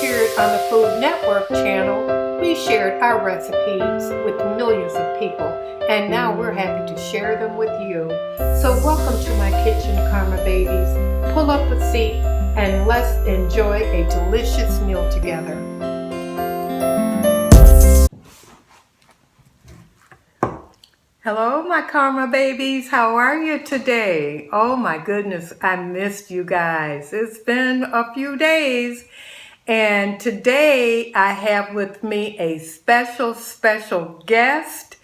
appeared on the Food Network channel, we shared our recipes with millions of people, and now we're happy to share them with you. So welcome to my kitchen, Karma babies. Pull up a seat and let's enjoy a delicious meal together. Hello, my Karma babies. How are you today? Oh my goodness, I missed you guys. It's been a few days. And today I have with me a special guest.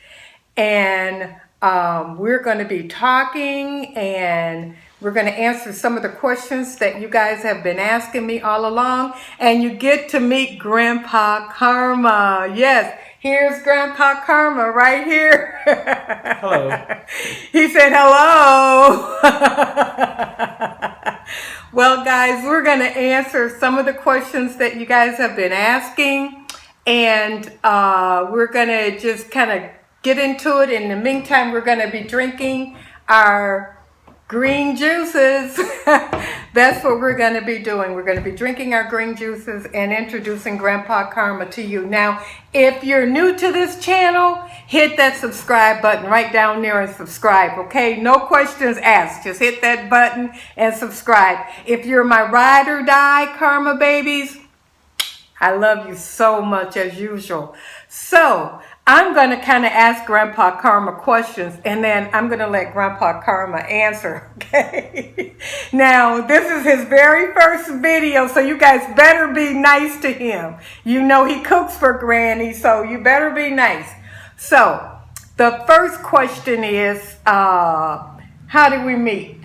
And we're going to be talking and we're going to answer some of the questions that you guys have been asking me all along. And you get to meet Grandpa Karma. Yes. Here's Grandpa Karma right here. Hello. He said hello. Well, guys, we're going to answer some of the questions that you guys have been asking. And we're going to just kind of get into it. In the meantime, we're going to be drinking our green juices. That's what we're going to be doing. We're going to be drinking our green juices and introducing Grandpa Karma to you. Now, if you're new to this channel, hit that subscribe button right down there and subscribe, okay? No questions asked. Just hit that button and subscribe. If you're my ride or die Karma babies, I love you so much as usual. So, I'm going to kind of ask Grandpa Karma questions, and then I'm going to let Grandpa Karma answer, okay? Now, this is his very first video, so you guys better be nice to him. You know he cooks for Granny, so you better be nice. So, the first question is, how did we meet?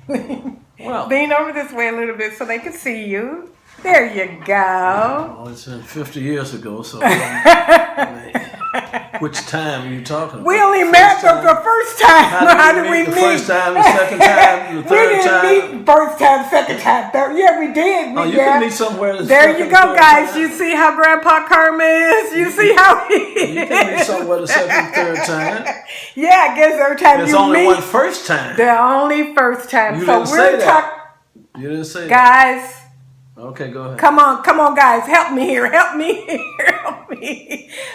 Lean over this way a little bit so they can see you. There you go. Well, it's been 50 years ago, so which time are you talking about? We only met for the first time. How did we meet? The first time, the second time, the third time? We didn't meet first time, second time, third. Yeah, we did. Oh, you can meet somewhere. There you go, guys. You see how Grandpa Karma is? You see how he is? You can meet somewhere the second, third time. Yeah, I guess every time There's you only meet. one first time. The only first time. You So didn't we're say that. You didn't say that. Guys. Okay, go ahead. Come on, guys. Help me here. Help me.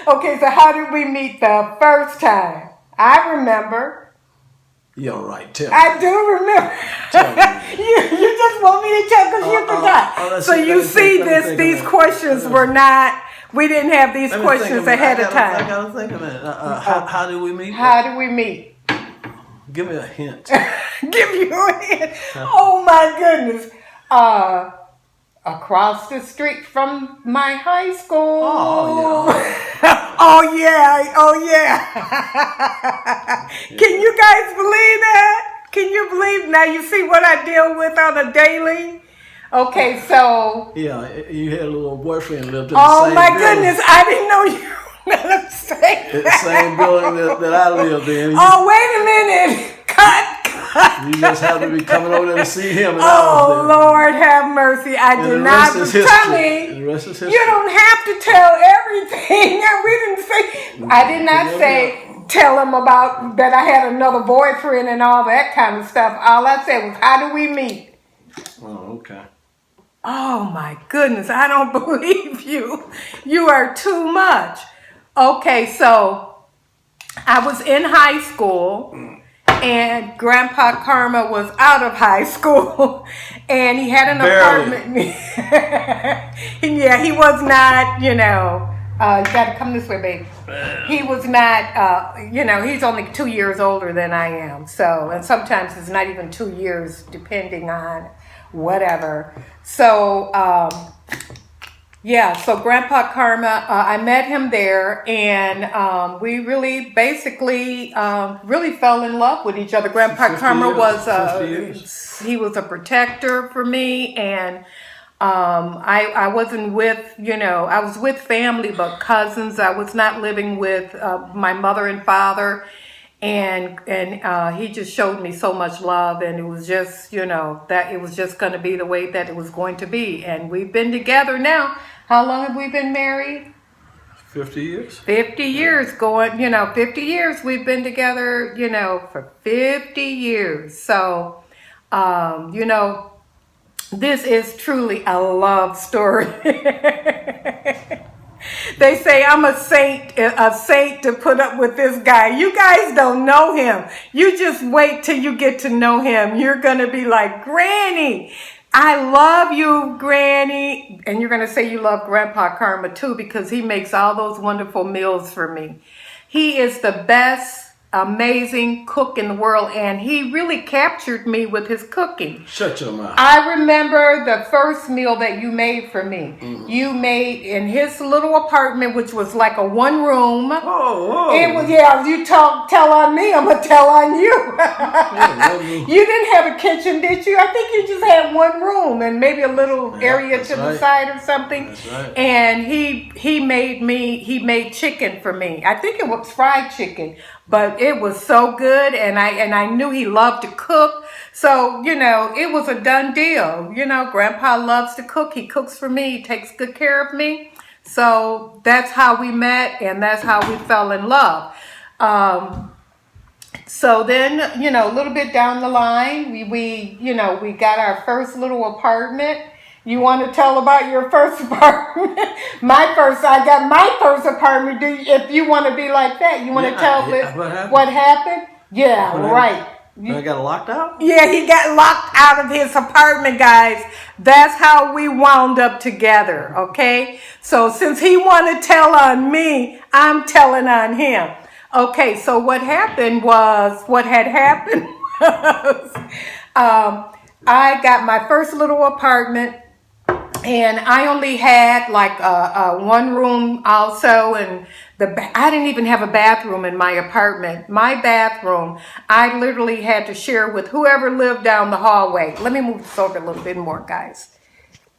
Okay, so how did we meet the first time? I remember. You're right. Tell me. I do remember. Tell me. you just want me to tell because you forgot. So you see these questions were not, we didn't have these questions ahead of time. I gotta think of it. How did we meet? How did we meet? Give me a hint. Give you a hint. Oh my goodness. Across the street from my high school. Oh, yeah. Oh, yeah. Can you guys believe that? Can you believe? Now you see what I deal with on a daily? Okay, so. Yeah, you had a little boyfriend lived in the same building. Oh, my goodness. I didn't know you were going to say that. The same building that I lived in. Oh, wait a minute. Cut. You just have to be coming over there to see him. And oh, Lord have mercy. I did not tell me. The rest is history. You don't have to tell everything. We didn't say, I did not say, tell him about that I had another boyfriend and all that kind of stuff. All I said was, how do we meet? Oh, okay. Oh, my goodness. I don't believe you. You are too much. Okay, so I was in high school. And Grandpa Karma was out of high school, and he had an apartment. Yeah, he was not, you got to come this way, baby. He was not, he's only 2 years older than I am. So, and sometimes it's not even 2 years, depending on whatever. So, so Grandpa Karma, I met him there, and we really basically really fell in love with each other. Grandpa Karma was he was a protector for me, and I wasn't with, I was with family, but cousins. I was not living with my mother and father. And he just showed me so much love, and it was just, that it was just going to be the way that it was going to be. And we've been together now. How long have we been married? 50 years. 50 years going, 50 years we've been together, for 50 years. So, This is truly a love story. They say I'm a saint to put up with this guy. You guys don't know him. You just wait till you get to know him. You're going to be like, Granny, I love you, Granny. And you're going to say you love Grandpa Karma too, because he makes all those wonderful meals for me. He is the best, amazing cook in the world, and he really captured me with his cooking. Shut your mouth. I remember the first meal that you made for me. You made in his little apartment, which was like a one room. Oh, It was, yeah, you tell on me, I'm gonna tell on you. You didn't have a kitchen, did you? I think you just had one room and maybe a little area to the side or something. That's right. And he made chicken for me. I think it was fried chicken, but it was so good, and I knew he loved to cook. So, it was a done deal. Grandpa loves to cook. He cooks for me. He takes good care of me. So that's how we met, and that's how we fell in love. So then, a little bit down the line, we got our first little apartment. You want to tell about your first apartment? I got my first apartment. If you want to be like that, you want to tell what happened? Yeah, right. I got locked out? Yeah, he got locked out of his apartment, guys. That's how we wound up together, okay? So since he wanted to tell on me, I'm telling on him. Okay, so what had happened was, I got my first little apartment, and I only had like a one room also, and I didn't even have a bathroom in my apartment. My bathroom, I literally had to share with whoever lived down the hallway. Let me move this over a little bit more, guys.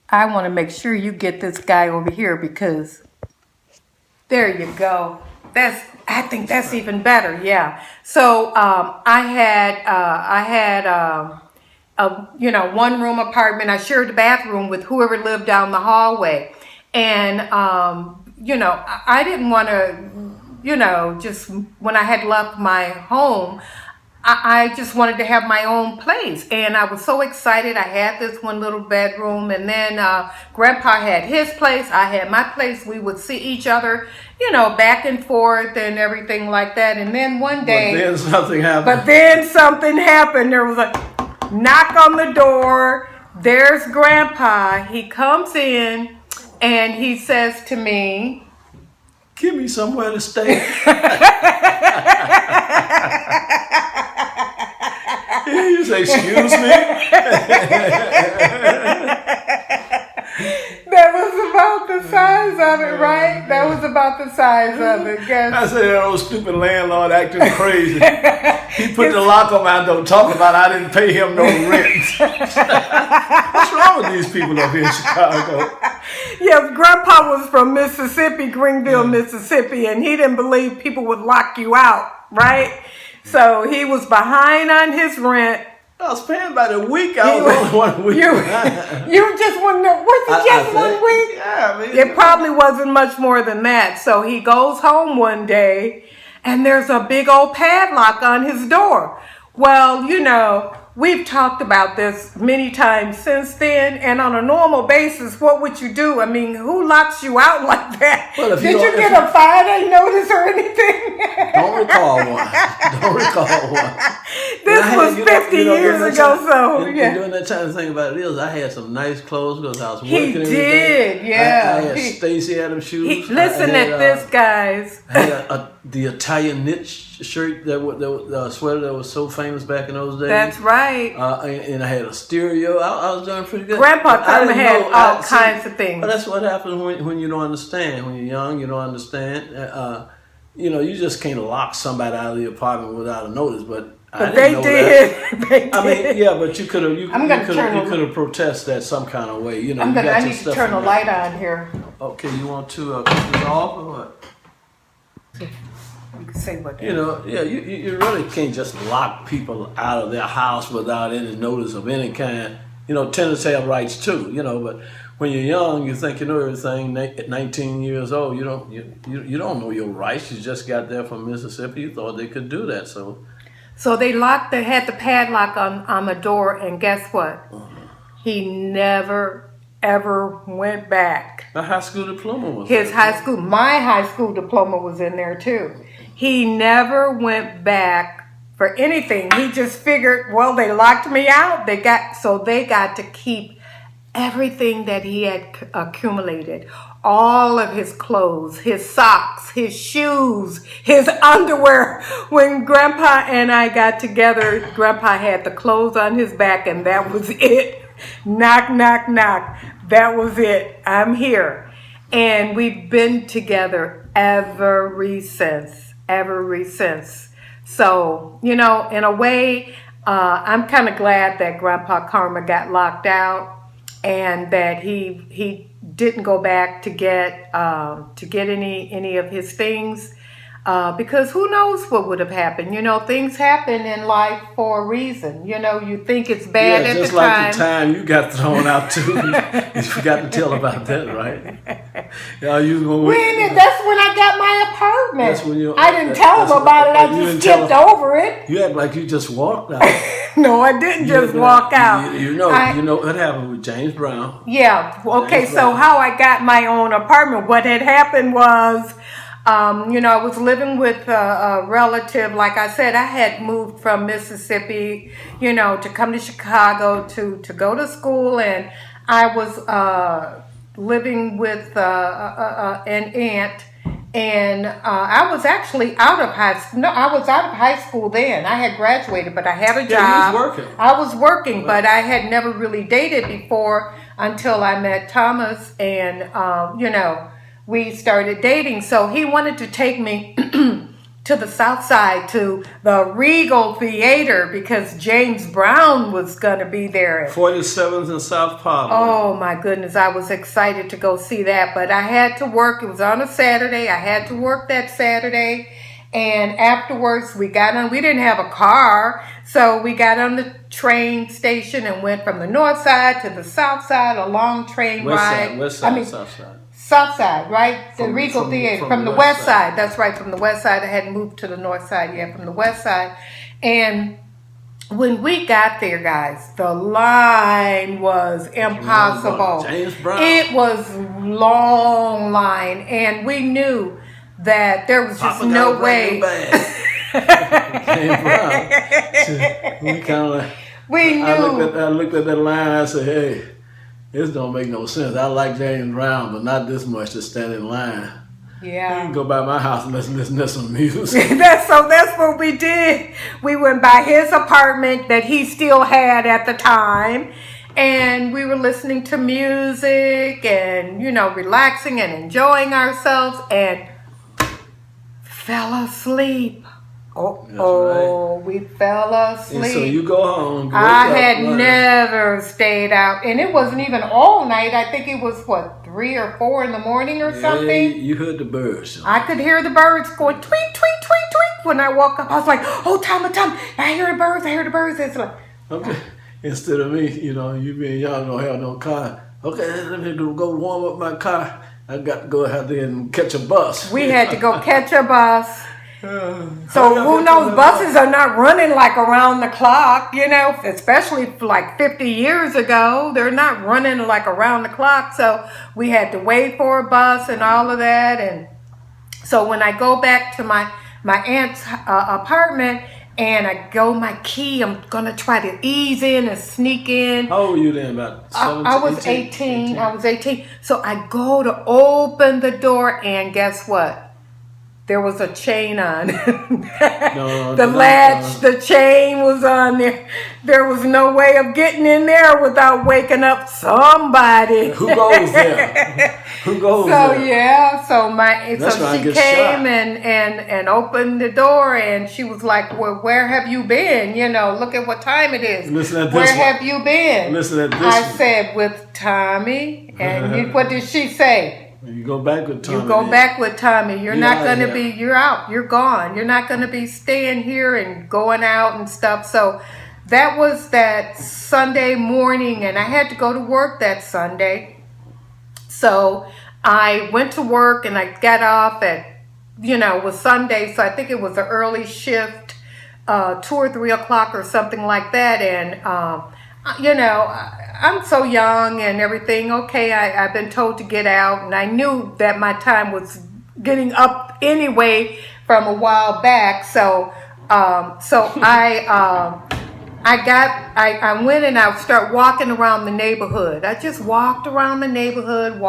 I want to make sure you get this guy over here, because there you go. I think that's even better. Yeah. So I had a one room apartment. I shared the bathroom with whoever lived down the hallway, and I didn't want to, just when I had left my home, I just wanted to have my own place, and I was so excited. I had this one little bedroom, and then Grandpa had his place, I had my place. We would see each other, back and forth and everything like that. And then one day, But then something happened. There was a knock on the door. There's Grandpa. He comes in and he says to me, give me somewhere to stay. You say, excuse me? That was about the size of it, right? That was about the size of it. Guess. I said, that old stupid landlord acting crazy. He put the lock on my door, talking about I didn't pay him no rent. What's wrong with these people up here in Chicago? Yes, Grandpa was from Mississippi, Greenville, Mississippi, and he didn't believe people would lock you out, right? So he was behind on his rent. I was paying by the week. I was only 1 week. You just wonder, was it just 1 week? Yeah, I mean, it probably wasn't much more than that. So he goes home one day, and there's a big old padlock on his door. Well, we've talked about this many times since then, and on a normal basis, what would you do? I mean, who locks you out like that? Well, Did you get a 5-day notice or anything? Don't recall one. This was 50 years ago, so yeah. During that time, the thing about it is, I had some nice clothes because I was working He every did, day. yeah. I had Stacey Adams shoes. Listen at this, guys. I had the Italian knit shirt, that sweater that was so famous back in those days. That's right. And I had a stereo. I was doing pretty good. Grandpa Karma had all kinds of things. But that's what happens when you don't understand. When you're young, you don't understand. You just can't lock somebody out of the apartment without a notice. But they did. They did. I mean, yeah, but you could have. You could have protested that some kind of way. I need to turn the light on here. Okay, you want to cut this off or what? You can say what. You really can't just lock people out of their house without any notice of any kind. Tenants have rights too. But when you're young, you think you know everything. At 19 years old, you don't know your rights. You just got there from Mississippi. You thought they could do that, so. So they had the padlock on the door, and guess what? He never, ever went back. My high school diploma was My high school diploma was in there too. He never went back for anything. He just figured, well, they locked me out. They got to keep everything that he had accumulated. All of his clothes, his socks, his shoes, his underwear. When Grandpa and I got together, Grandpa had the clothes on his back and that was it. Knock, knock, knock. That was it. I'm here. And we've been together ever since. So, in a way, I'm kind of glad that Grandpa Karma got locked out and that he didn't go back to get any of his things. Because who knows what would have happened? Things happen in life for a reason. You think it's bad at the time. Just like the time you got thrown out too. You forgot to tell about that, right? You was gonna wait a minute, that's when I got my apartment. That's when I didn't tell them about it. I just skipped over it. You act like you just walked out. No, I didn't just walk out. You know what happened with James Brown. Yeah. Okay. So how I got my own apartment? What had happened was. I was living with a relative. Like I said, I had moved from Mississippi, to come to Chicago to go to school. And I was living with an aunt. And I was actually out of high school. No, I was out of high school then. I had graduated, but I had a job. Yeah, you was working. I was working, but I had never really dated before until I met Thomas. And, we started dating. So he wanted to take me to the South Side, to the Regal Theater, because James Brown was going to be there. 47th and South Parkway. Oh my goodness, I was excited to go see that, but I had to work. It was on a Saturday. I had to work that Saturday. And afterwards, we didn't have a car, so we got on the train station and went from the north side to the south side, a long train ride. West side, south side. South side, right? The Regal Theater. From the west side. That's right, from the west side. I hadn't moved to the north side yet, from the west side. And when we got there, guys, the line was impossible. James Brown. It was long line, and we knew that there was just no way. James Brown. We knew. I looked at that line. I said, "Hey, this don't make no sense. I like James Brown, but not this much to stand in line." Yeah. You can go by my house and listen to some music. That's what we did. We went by his apartment that he still had at the time, and we were listening to music and, relaxing and enjoying ourselves, and fell asleep. We fell asleep. And so you go home. I had never stayed out, and it wasn't even all night. I think it was 3 or 4 in the morning or something. You heard the birds. I could hear the birds going tweet, tweet, tweet, tweet. When I woke up, I was like, "Oh, Tom, I hear the birds." It's like, okay. Instead of me, you being young, don't have no car. Okay, let me go warm up my car. I got to go out there and catch a bus. We had to go catch a bus. So who knows, buses are not running like around the clock, especially like 50 years ago. They're not running like around the clock. So we had to wait for a bus and all of that. And so when I go back to my aunt's apartment and I go my key, I'm going to try to ease in and sneak in. How old were you then? About 17? I was 18. I was 18. So I go to open the door, and guess what? There was a chain on. The chain was on there. There was no way of getting in there without waking up somebody. Who goes there? Who goes there? So she came and opened the door, and she was like, "Well, where have you been? Look at what time it is. Where have you been?" Listen at this. I said, "With Tommy." And what did she say? You go back with Tommy. You go back with Tommy. You're not going to be, you're out. You're gone. You're not going to be staying here and going out and stuff. So that was that Sunday morning, and I had to go to work that Sunday. So I went to work, and I got off at, it was Sunday, so I think it was an early shift, 2 or 3 o'clock or something like that. And, I'm so young and everything. Okay, I've been told to get out, and I knew that my time was getting up anyway from a while back. I went and I start walking around the neighborhood. I just walked around the neighborhood,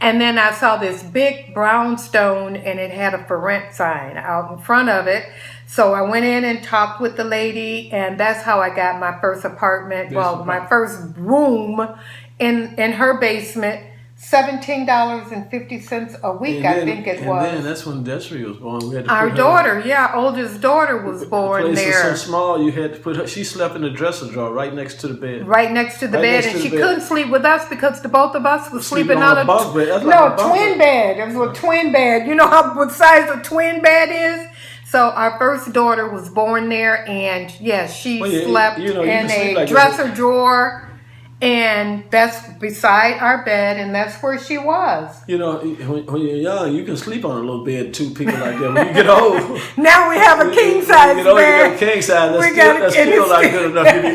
and then I saw this big brownstone, and it had a for rent sign out in front of it. So I went in and talked with the lady, and that's how I got my first apartment. Well, my first room in her basement. $17.50 a week, I think it was. And then that's when Desiree was born. We had to Our put daughter, oldest daughter was born the place there. is so small, you had to put her. She slept in the dresser drawer right next to the bed. Right next to the bed, and she couldn't sleep with us because the both of us was sleeping on a bunk bed. twin bed. It was a twin bed. You know what size a twin bed is? So our first daughter was born there, and yes, she slept in a dresser drawer. And that's beside our bed, and that's where she was. You know, when you're young, you can sleep on a little bed, two people like that. When you get old, now we have a king size bed. You got a king size. That's still not good enough to be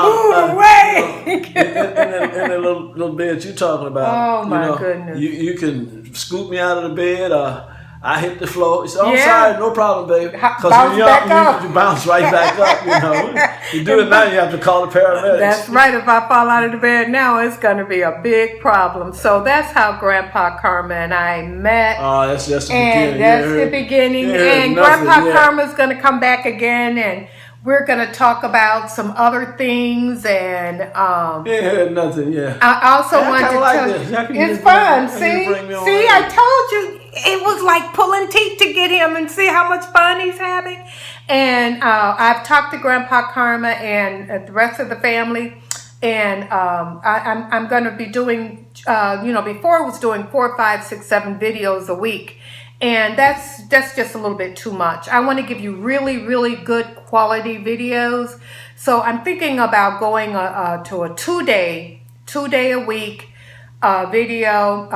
move away. And the little bed you're talking about. Oh my goodness! You can scoop me out of the bed. I hit the floor. I'm sorry, no problem, baby. Because when you're young, you bounce right back up. You know, you do it now, you have to call the paramedics. That's right. If I fall out of the bed now, it's going to be a big problem. So that's how Grandpa Karma and I met. Oh, that's just the beginning. And that's the beginning. And Grandpa Karma is going to come back again, and we're going to talk about some other things. And nothing. Yeah. I also want to tell you, it's fun. See, I told you. It was like pulling teeth to get him and see how much fun he's having. And I've talked to Grandpa Karma and the rest of the family. And I'm going to be doing, before I was doing 4, 5, 6, 7 videos a week. And that's just a little bit too much. I want to give you really, really good quality videos. So I'm thinking about going to a 2-day a week video.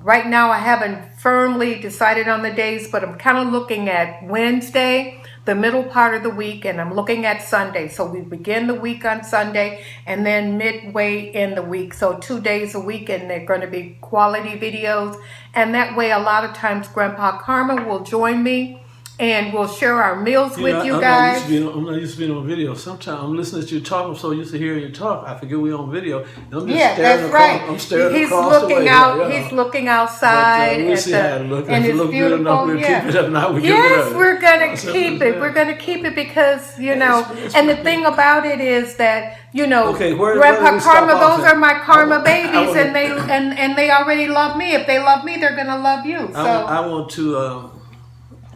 Right now I haven't firmly decided on the days, but I'm kind of looking at Wednesday, the middle part of the week, and I'm looking at Sunday. So we begin the week on Sunday and then midway in the week. So 2 days a week, and they're going to be quality videos. And that way a lot of times Grandpa Karma will join me and we'll share our meals with you guys. I'm not used to being on video. Sometimes I'm listening to you talk. I'm so used to hearing you talk. I forget we're on video. And I'm just staring across. I'm staring across the way. He's looking outside. We'll see how it looks. And if it looks good enough, we'll keep it. If not, we'll get rid of it. Yes, we're going to keep it. We're going to keep it because, and the thing about it is that, Grandpa Karma, those are my karma babies, and they already love me. If they love me, they're going to love you. So I want to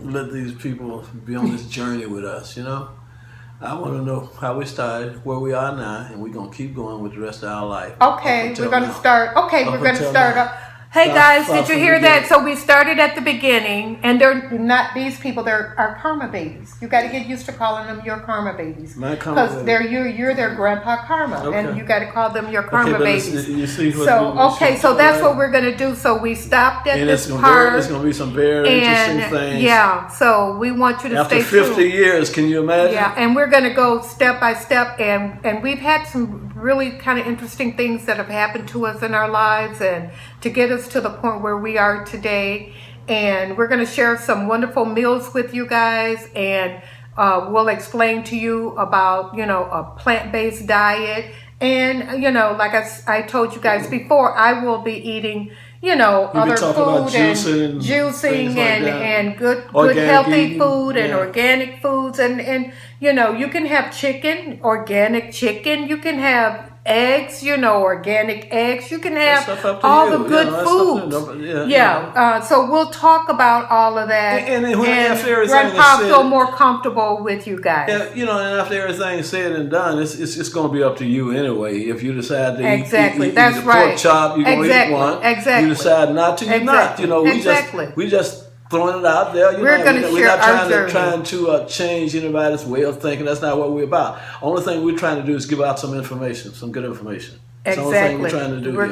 let these people be on this journey with us, I want to know how we started, where we are now, and we're going to keep going with the rest of our life. Okay, we're going to start. Hey guys, did you hear that? So we started at the beginning, and they're not these people, they're our karma babies. You got to get used to calling them your karma babies. My karma babies. Because you're their Grandpa Karma, and you got to call them your karma babies. You see what so that's what we're going to do. So we stopped at this part. It's going to be some very interesting things. Yeah, so we want you to stay tuned. After 50 years, can you imagine? Yeah, and we're going to go step by step, and we've had some really kind of interesting things that have happened to us in our lives, and to get us to the point where we are today. And we're going to share some wonderful meals with you guys, and we'll explain to you about a plant-based diet. And like I told you guys before, I will be eating other food and juicing and good healthy food and organic foods, and you can have organic chicken, you can have eggs, organic eggs, you can have all the good foods. So we'll talk about all of that, and after Grandpa feel more comfortable with you guys. And after everything's said and done, it's going to be up to you anyway. If you decide to eat that's a right. pork chop, you're going to eat one. Exactly. You decide not to, you're not. We just throwing it out there. We're not trying to change anybody's way of thinking. That's not what we're about. Only thing we're trying to do is give out some information, some good information. That's the only thing we're trying to do. We're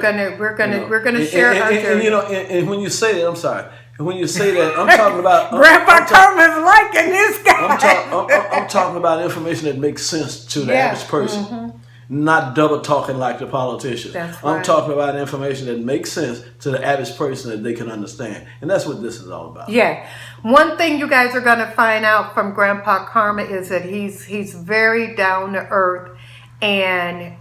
gonna share our journey. And when you say that, I'm sorry. And when you say that, I'm talking about Grandpa Karma's liking this guy. I'm talking about information that makes sense to the average person. not double talking like the politicians. That's I'm right. talking about information that makes sense to the average person that they can understand. And that's what this is all about. Yeah. One thing you guys are going to find out from Grandpa Karma is that he's very down to earth, and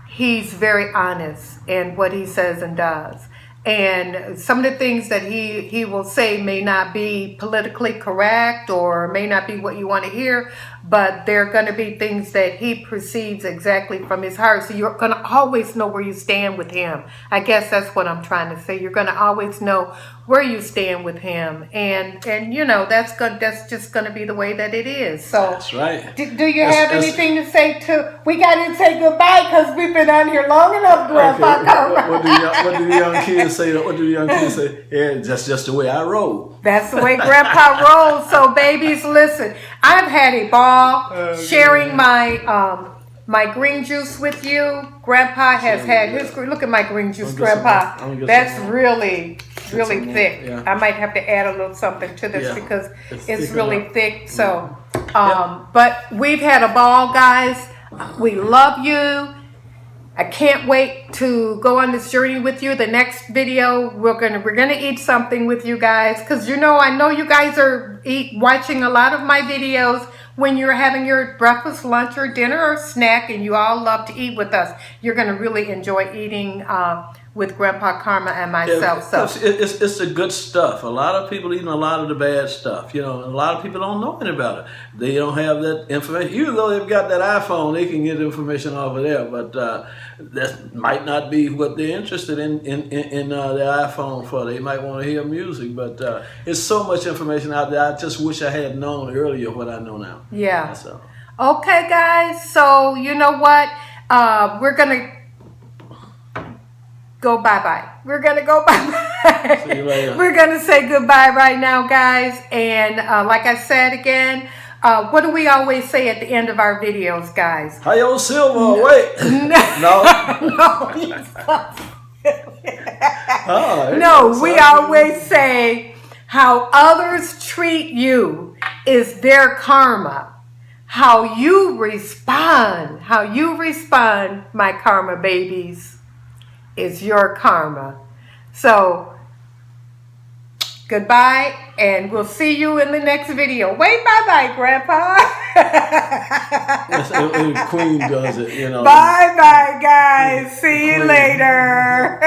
he's very honest in what he says and does. And some of the things that he will say may not be politically correct or may not be what you want to hear, but they're going to be things that he perceives exactly from his heart. So you're going to always know where you stand with him. I guess that's what I'm trying to say. You're going to always know where you stand with him, and you know that's just going to be the way that it is. So That's right. Do you have anything to say to? We got to say goodbye because we've been on here long enough, Grandpa Karma. What do the young kids say? What do the young kids say? Yeah, that's just the way I roll. That's the way Grandpa rolls. So, babies, listen. I've had a ball sharing my green juice with you. Grandpa has had his. Look at my green juice, Grandpa. That's really thick. Yeah. I might have to add a little something to this because it's really thick. So, Yeah. but we've had a ball, guys. We love you. I can't wait to go on this journey with you. The next video, we're gonna eat something with you guys, because I know you guys are watching a lot of my videos when you're having your breakfast, lunch, or dinner or snack, and you all love to eat with us. You're gonna really enjoy eating with Grandpa Karma and myself. So it's the good stuff. A lot of people eating a lot of the bad stuff, and a lot of people don't know anything about it. They don't have that information. Even though they've got that iPhone, they can get information over there, but that might not be what they're interested in their iPhone for. They might want to hear music, but it's so much information out there. I just wish I had known earlier what I know now. yeah. So. Okay, guys. So you know what? We're gonna go bye-bye. We're gonna go bye-bye. See you later. We're gonna say goodbye right now, guys. And like I said again, what do we always say at the end of our videos, guys? Hi-yo, Silver. Wait. No. No, we always say how others treat you is their karma. How you respond, my karma babies, is your karma. So, goodbye, and we'll see you in the next video. Wait, bye-bye, Grandpa. The Queen does it, Bye-bye, guys. See you later.